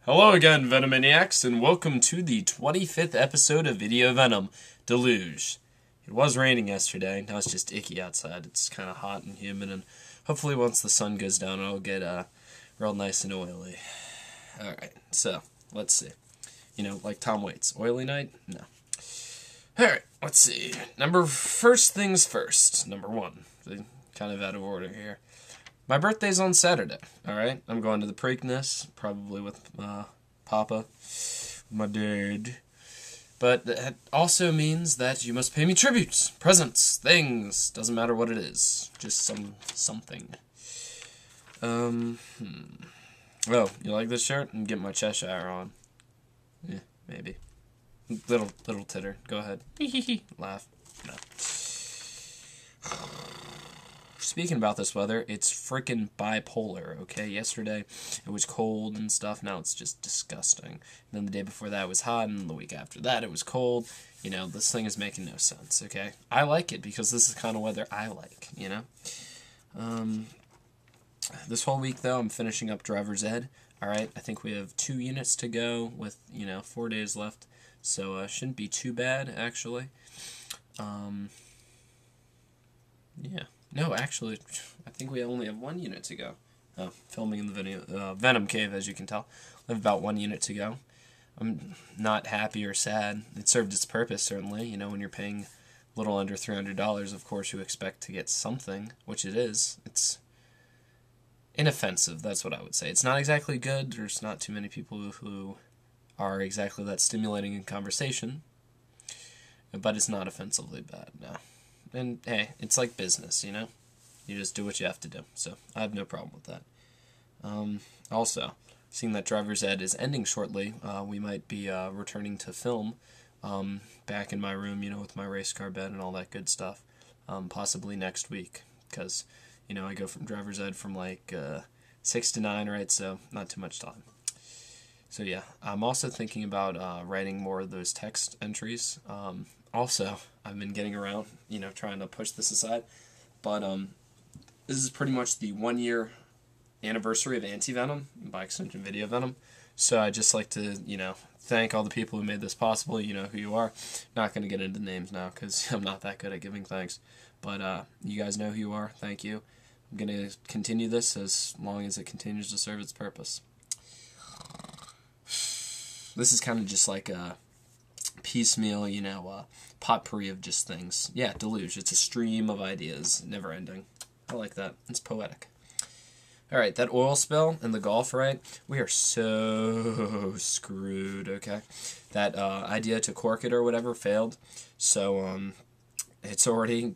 Hello again, Venomaniacs, and welcome to the 25th episode of Video Venom, Deluge. It was raining yesterday, now it's just icky outside. It's kind of hot and humid, and hopefully once the sun goes down, it'll get real nice and oily. Alright, so, let's see. You know, like Tom Waits, oily night? No. Alright, let's see. First things first, number one. Kind of out of order here. My birthday's on Saturday, alright? I'm going to the Preakness, probably with Papa, my dad. But that also means that you must pay me tributes, presents, things, doesn't matter what it is. Just something. Oh, you like this shirt? I'm getting my Cheshire on. Yeah, maybe. Little titter, go ahead. Laugh. No. Speaking about this weather, it's freaking bipolar, okay? Yesterday, it was cold and stuff. Now it's just disgusting. And then the day before that, it was hot, and the week after that, it was cold. You know, this thing is making no sense, okay? I like it because this is the kind of weather I like, you know? This whole week, though, I'm finishing up driver's ed, alright? I think we have 2 units to go with, 4 days left. So, shouldn't be too bad, actually. Yeah. No, actually, I think we only have 1 unit to go. Filming in the Venom Cave, as you can tell. We have about 1 unit to go. I'm not happy or sad. It served its purpose, certainly. You know, when you're paying a little under $300, of course you expect to get something, which it is. It's inoffensive, that's what I would say. It's not exactly good. There's not too many people who are exactly that stimulating in conversation. But it's not offensively bad, no. And, hey, it's like business, you know? You just do what you have to do. So, I have no problem with that. Also, seeing that driver's ed is ending shortly, we might be returning to film back in my room, with my race car bed and all that good stuff, possibly next week. Because, I go from driver's ed from, 6 to 9, right? So, not too much time. So, yeah. I'm also thinking about writing more of those text entries. Also, I've been getting around, trying to push this aside, but this is pretty much the 1-year anniversary of Anti-Venom, by extension Video Venom, so I'd just like to, thank all the people who made this possible. You know who you are. Not going to get into names now, because I'm not that good at giving thanks, but you guys know who you are. Thank you. I'm going to continue this as long as it continues to serve its purpose. This is kind of just like a piecemeal, potpourri of just things. Yeah, Deluge. It's a stream of ideas, never ending. I like that. It's poetic. Alright, that oil spill in the Gulf, right? We are so screwed, okay? That idea to cork it or whatever failed. So, it's already,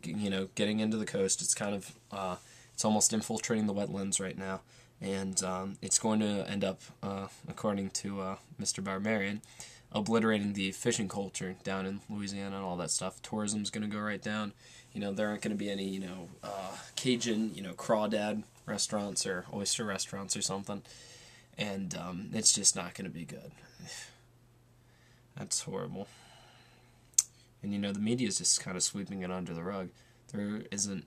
getting into the coast. It's kind of, it's almost infiltrating the wetlands right now. And it's going to end up, according to Mr. Barbarian, obliterating the fishing culture down in Louisiana and all that stuff. Tourism's going to go right down. There aren't going to be any, Cajun, crawdad restaurants or oyster restaurants or something. And it's just not going to be good. That's horrible. And, the media is just kind of sweeping it under the rug. There isn't,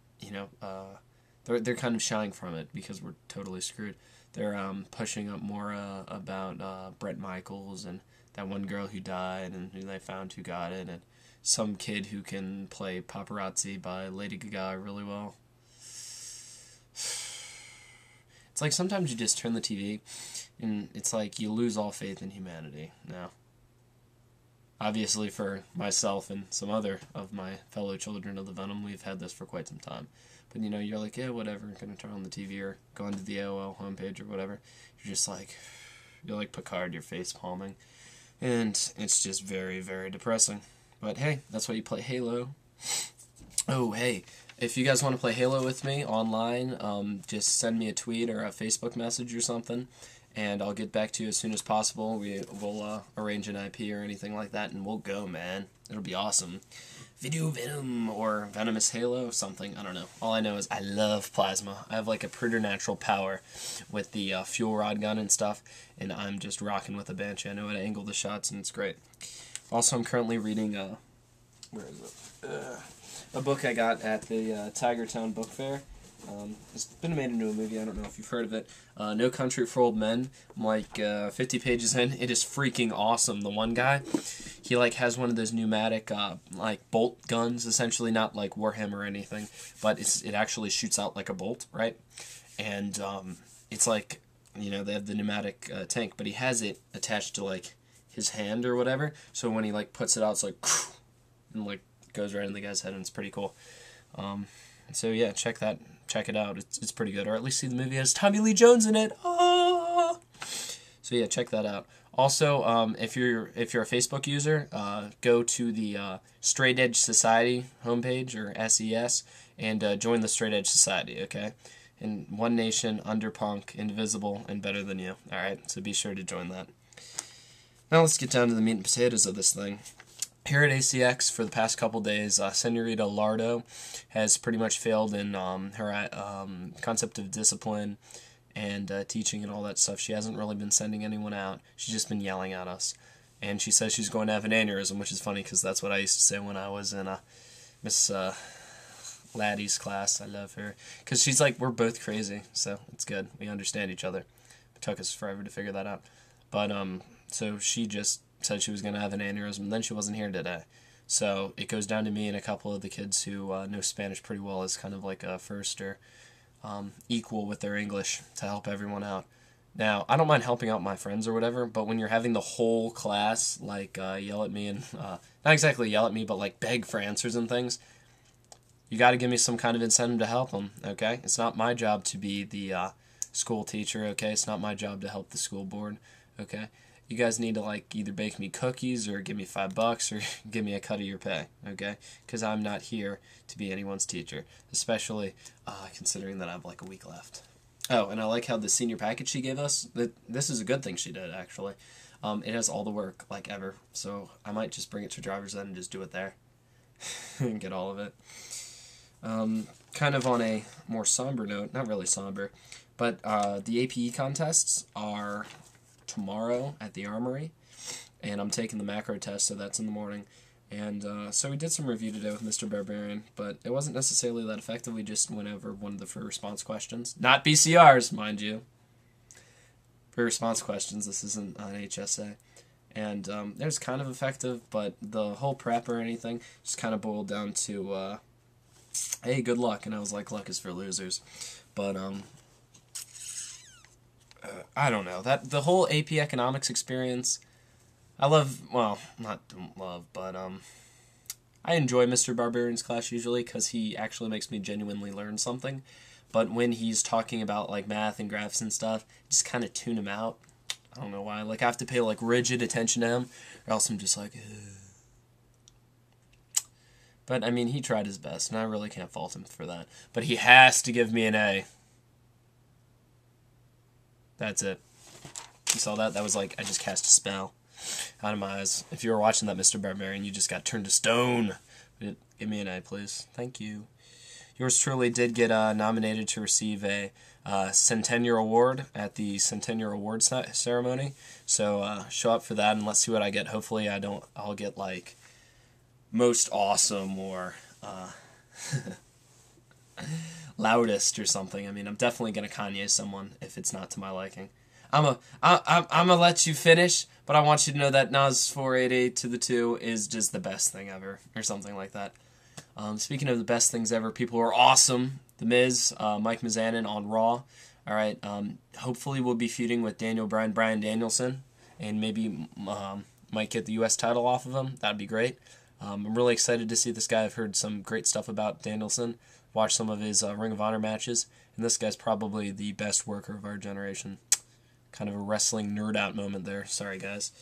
they're kind of shying from it because we're totally screwed. They're pushing up more about Bret Michaels and that one girl who died and who they found who got it, and some kid who can play Paparazzi by Lady Gaga really well. It's like sometimes you just turn the TV and it's like you lose all faith in humanity now. Obviously for myself and some other of my fellow children of the Venom, we've had this for quite some time. But you're like, yeah, whatever, I'm going to turn on the TV or go into the AOL homepage or whatever. You're just like, you're like Picard, you're face palming. And it's just very, very depressing. But hey, that's why you play Halo. Oh, hey, if you guys want to play Halo with me online, just send me a tweet or a Facebook message or something, and I'll get back to you as soon as possible. We'll arrange an IP or anything like that, and we'll go, man. It'll be awesome. Video Venom or Venomous Halo, something, I don't know. All I know is I love plasma. I have like a preternatural power with the fuel rod gun and stuff, and I'm just rocking with a Banshee. I know how to angle the shots, and it's great. Also, I'm currently reading, where is it? A book I got at the Tigertown Book Fair, It's been made into a movie. I don't know if you've heard of it. No Country for Old Men. I'm like 50 pages in. It is freaking awesome. The one guy, he like has one of those pneumatic like bolt guns, essentially, not like Warhammer or anything, but it actually shoots out like a bolt, right? And it's like, you know, they have the pneumatic tank, but he has it attached to like his hand or whatever. So when he like puts it out, it's like and like goes right in the guy's head, and it's pretty cool. So yeah, check it out. It's pretty good, or at least see the movie has Tommy Lee Jones in it. Ah! So yeah, check that out. Also, if you're a Facebook user, go to the Straight Edge Society homepage, or SES, and join the Straight Edge Society. Okay, in one nation, under punk, indivisible, and better than you. All right, so be sure to join that. Now let's get down to the meat and potatoes of this thing. Here at ACX for the past couple days, Senorita Lardo has pretty much failed in her concept of discipline and teaching and all that stuff. She hasn't really been sending anyone out. She's just been yelling at us. And she says she's going to have an aneurysm, which is funny because that's what I used to say when I was in Miss Laddie's class. I love her. Because she's like, we're both crazy, so it's good. We understand each other. It took us forever to figure that out. But, so she just said she was going to have an aneurysm, and then she wasn't here today. So it goes down to me and a couple of the kids who know Spanish pretty well as kind of like a first or equal with their English to help everyone out. Now, I don't mind helping out my friends or whatever, but when you're having the whole class like yell at me and, not exactly yell at me, but like beg for answers and things, you got to give me some kind of incentive to help them, okay? It's not my job to be the school teacher, okay? It's not my job to help the school board, okay? You guys need to like either bake me cookies or give me $5 or give me a cut of your pay, okay? Because I'm not here to be anyone's teacher, especially considering that I have like a week left. Oh, and I like how the senior package she gave us, this is a good thing she did, actually. It has all the work, like, ever, so I might just bring it to driver's ed and just do it there and get all of it. Kind of on a more somber note, not really somber, but the APE contests are tomorrow at the Armory, and I'm taking the macro test, so that's in the morning. And so we did some review today with Mr. Barbarian, but it wasn't necessarily that effective. We just went over one of the free response questions. Not BCRs, mind you. Free response questions. This isn't an HSA. And it was kind of effective, but the whole prep or anything just kind of boiled down to, hey, good luck. And I was like, luck is for losers. But, I don't know. The whole AP economics experience, I love, well, don't love, but I enjoy Mr. Barbarian's class usually because he actually makes me genuinely learn something. But when he's talking about like math and graphs and stuff, just kind of tune him out. I don't know why. Like I have to pay like rigid attention to him, or else I'm just like, ugh. But I mean, he tried his best, and I really can't fault him for that. But he has to give me an A. That's it. You saw that? That was like, I just cast a spell out of my eyes. If you were watching that, Mr. Barbarian, you just got turned to stone. Give me an A, please. Thank you. Yours truly did get nominated to receive a Centennial Award at the Centennial Award ceremony. So show up for that, and let's see what I get. Hopefully I'll get like most awesome or loudest or something. I mean, I'm definitely gonna Kanye someone if it's not to my liking. I'm gonna let you finish, but I want you to know that Nas 488 to the 2 is just the best thing ever, or something like that. Speaking of the best things ever, people who are awesome. The Miz, Mike Mizanin on Raw. All right. Hopefully we'll be feuding with Bryan Danielson, and maybe might get the U.S. title off of him. That'd be great. I'm really excited to see this guy. I've heard some great stuff about Danielson. Watched some of his Ring of Honor matches, and this guy's probably the best worker of our generation. Kind of a wrestling nerd out moment there. Sorry, guys.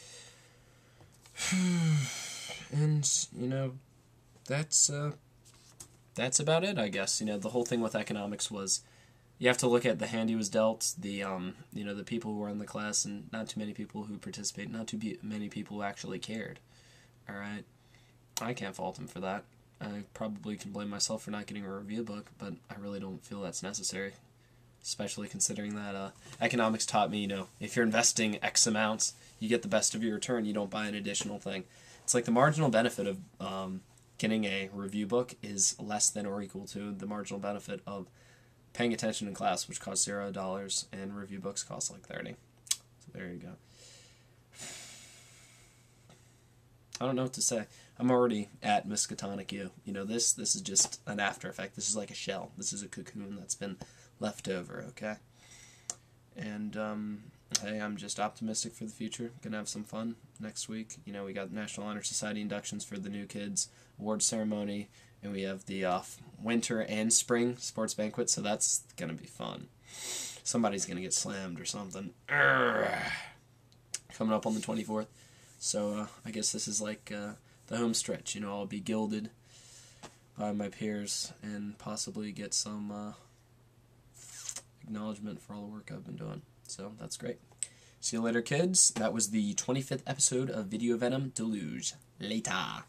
And, you know, that's about it, I guess. You know, the whole thing with economics was you have to look at the hand he was dealt, the the people who were in the class, and not too many people who participated, not too many people who actually cared. All right, I can't fault him for that. I probably can blame myself for not getting a review book, but I really don't feel that's necessary, especially considering that economics taught me, you know, if you're investing X amounts, you get the best of your return. You don't buy an additional thing. It's like the marginal benefit of getting a review book is less than or equal to the marginal benefit of paying attention in class, which costs $0, and review books cost like $30. So there you go. I don't know what to say. I'm already at Miskatonic U. You know, this is just an after effect. This is like a shell. This is a cocoon that's been left over, okay? And, hey, I'm just optimistic for the future. Gonna have some fun next week. You know, we got National Honor Society inductions for the new kids, award ceremony, and we have the winter and spring sports banquet, so that's gonna be fun. Somebody's gonna get slammed or something. Coming up on the 24th. So I guess this is like the home stretch. You know, I'll be gilded by my peers and possibly get some acknowledgement for all the work I've been doing. So that's great. See you later, kids. That was the 25th episode of Video Venom Deluge. Later.